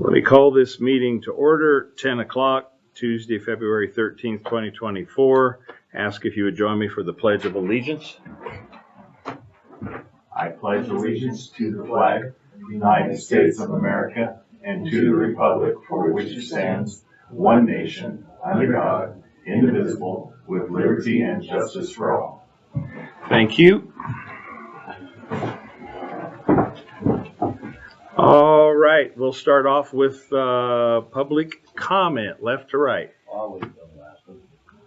Let me call this meeting to order, 10 o'clock, Tuesday, February 13th, 2024. Ask if you would join me for the Pledge of Allegiance. I pledge allegiance to the flag of the United States of America and to the republic for which it stands, one nation, under God, indivisible, with liberty and justice for all. Thank you. All right, we'll start off with public comment, left to right.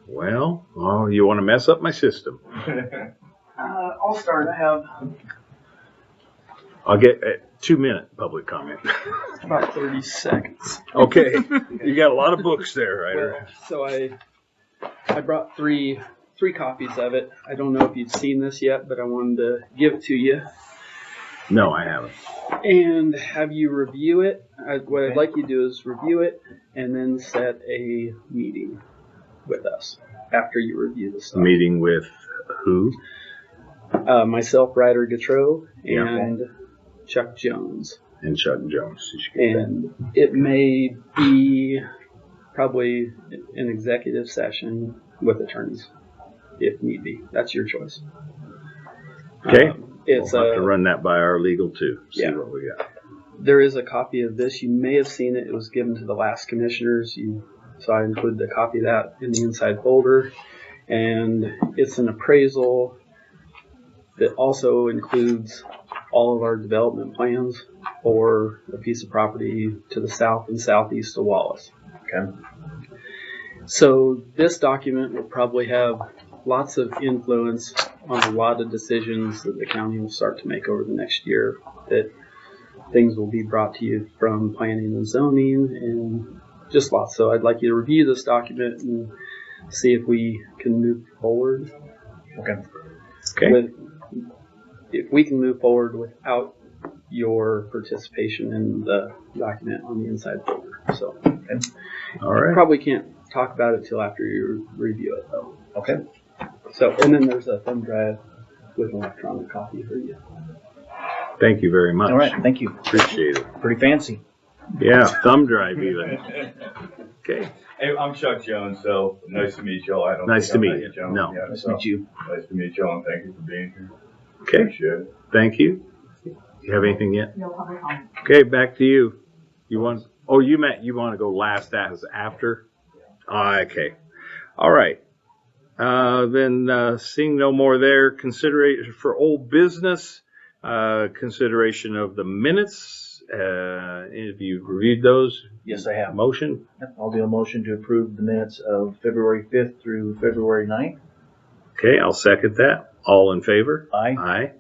Well, you want to mess up my system? I'll start. I'll get a 2-minute public comment. About 30 seconds. Okay, you got a lot of books there, right? Well, so I brought three copies of it. I don't know if you've seen this yet, but I wanted to give it to you No, I haven't. and have you review it. What I'd like you to do is review it and then set a meeting with us after you review the stuff. Meeting with who? Myself, Ryder Gautreaux, Yeah. and Chuck Jones. And Chuck Jones. You should get that. And it may be probably an executive session with attorneys, if need be. That's your choice. Okay. It's We'll have to run that by our legal too. See Yeah. what we got. There is a copy of this. You may have seen it. It was given to the last commissioners. So I included a copy of that in the inside folder. And it's an appraisal that also includes all of our development plans for a piece of property to the south and southeast of Wallace. Okay. So this document will probably have lots of influence on a lot of decisions that the county will start to make over the next year. That things will be brought to you from planning and zoning and just lots. So I'd like you to review this document and see if we can move forward. Okay. If we can move forward without your participation in the document on the inside folder. So All right. probably can't talk about it till after you review it though. Okay. So, and then there's a thumb drive with an electronic copy for you. Thank you very much. All right, thank you. Appreciate it. Pretty fancy. Yeah, thumb drive even. Okay. Hey, I'm Chuck Jones, so nice to meet y'all. Nice to meet you. Jones. No. Yeah, Nice so to meet you. Nice to meet y'all, and thank you for being here. Okay. Appreciate it. Thank you. You have anything yet? No public comment. Okay, back to you. You want to go last as after? Okay. All right. Then seeing no more there, consideration for old business, consideration of the minutes. Have you reviewed those? Yes, I have. Motion? Yep, I'll do a motion to approve the minutes of February 5th through February 9th. Okay, I'll second that. All in favor? Aye. Aye.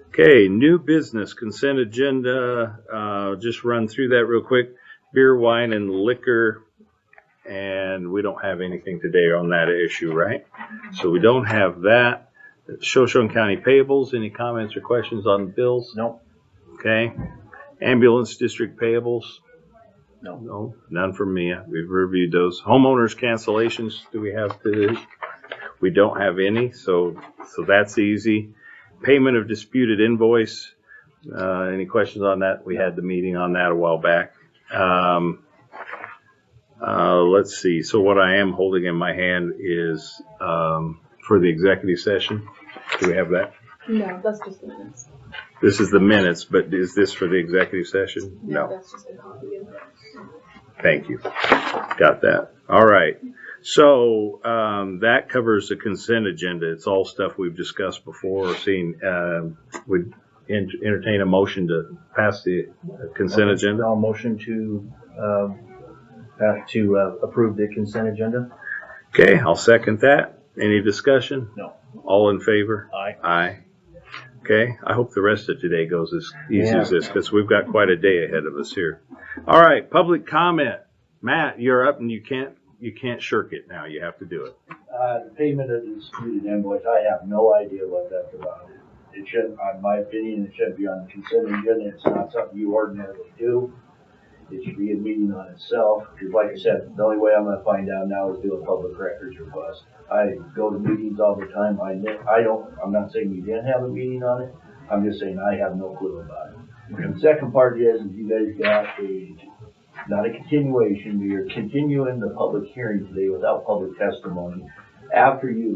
Okay, new business consent agenda. Just run through that real quick. Beer, wine, and liquor. And we don't have anything today on that issue, right? So we don't have that. Shoshone County payables. Any comments or questions on the bills? No. Okay. Ambulance district payables. No. No, none from me. We've reviewed those. Homeowners cancellations. Do we have to? We don't have any. So that's easy. Payment of disputed invoice. Any questions on that? We had the meeting on that a while back. Let's see. So what I am holding in my hand is for the executive session. Do we have that? No, that's just the minutes. This is the minutes, but is this for the executive session? No. That's just a copy of it. Thank you. Got that. All right. So that covers the consent agenda. It's all stuff we've discussed before or seen. Would entertain a motion to pass the consent agenda. I'll motion to approve the consent agenda. Okay, I'll second that. Any discussion? No. All in favor? Aye. Aye. Okay, I hope the rest of today goes as easy as this because we've got quite a day ahead of us here. All right, public comment. Matt, you're up and you can't shirk it now. You have to do it. The payment of disputed invoice, I have no idea what that's about. It shouldn't, in my opinion, it shouldn't be on the consent agenda. It's not something you ordinarily do. It should be a meeting on itself, because like I said, the only way I'm gonna find out now is do a public records request. I go to meetings all the time. I'm not saying we didn't have a meeting on it. I'm just saying I have no clue about it. And the second part is you guys got a not a continuation, but you're continuing the public hearing today without public testimony after you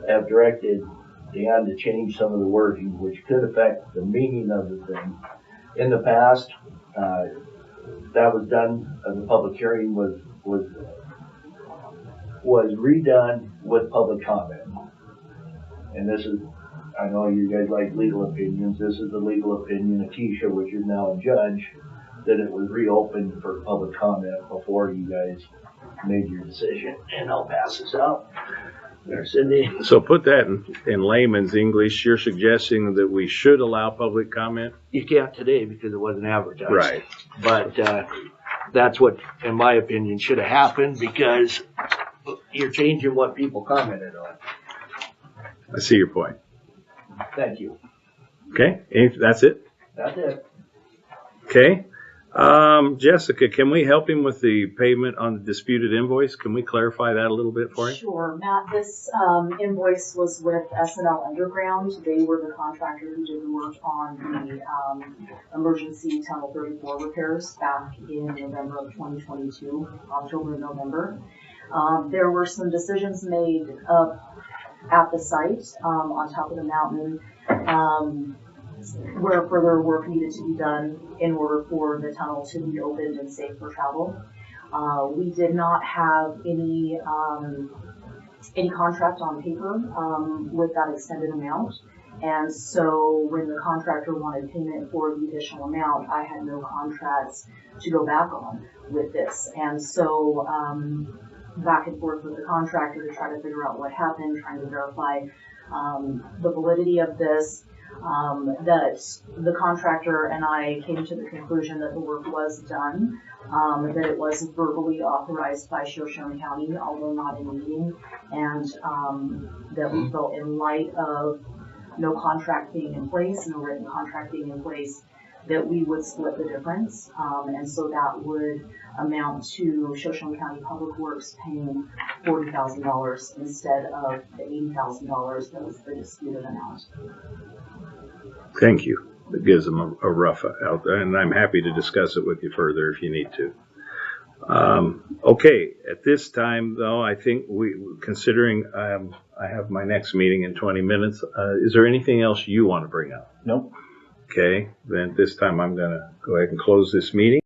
have directed Dan to change some of the wording, which could affect the meaning of the thing. In the past, that was done, the public hearing was redone with public comment. And this is, I know you guys like legal opinions, this is the legal opinion of Keisha, which is now a judge, that it was reopened for public comment before you guys made your decision. And I'll pass this out. There, Cindy. So put that in layman's English. You're suggesting that we should allow public comment? You can't today because it wasn't advertised. Right. But that's what, in my opinion, should have happened because you're changing what people commented on. I see your point. Thank you. Okay, that's it? That's it. Okay. Jessica, can we help him with the payment on the disputed invoice? Can we clarify that a little bit for him? Sure, Matt, this invoice was with SNL Underground. They were the contractor who did the work on the emergency Tunnel 34 repairs back in November of 2022, October and November. There were some decisions made at the site on top of the mountain where further work needed to be done in order for the tunnel to be opened and safe for travel. We did not have any contract on paper with that extended amount. And so when the contractor wanted payment for the additional amount, I had no contracts to go back on with this. And so back and forth with the contractor to try to figure out what happened, trying to verify the validity of this. That the contractor and I came to the conclusion that the work was done, that it was verbally authorized by Shoshone County, although not in meeting, and that we felt in light of no contract being in place, no written contract being in place, that we would split the difference, and so that would amount to Shoshone County Public Works paying $40,000 instead of the $80,000 that was the disputed amount. Thank you. It gives them a rough out there, and I'm happy to discuss it with you further if you need to. Okay, at this time, though, I think considering I have my next meeting in 20 minutes, is there anything else you want to bring up? Nope. Okay, then at this time I'm going to go ahead and close this meeting.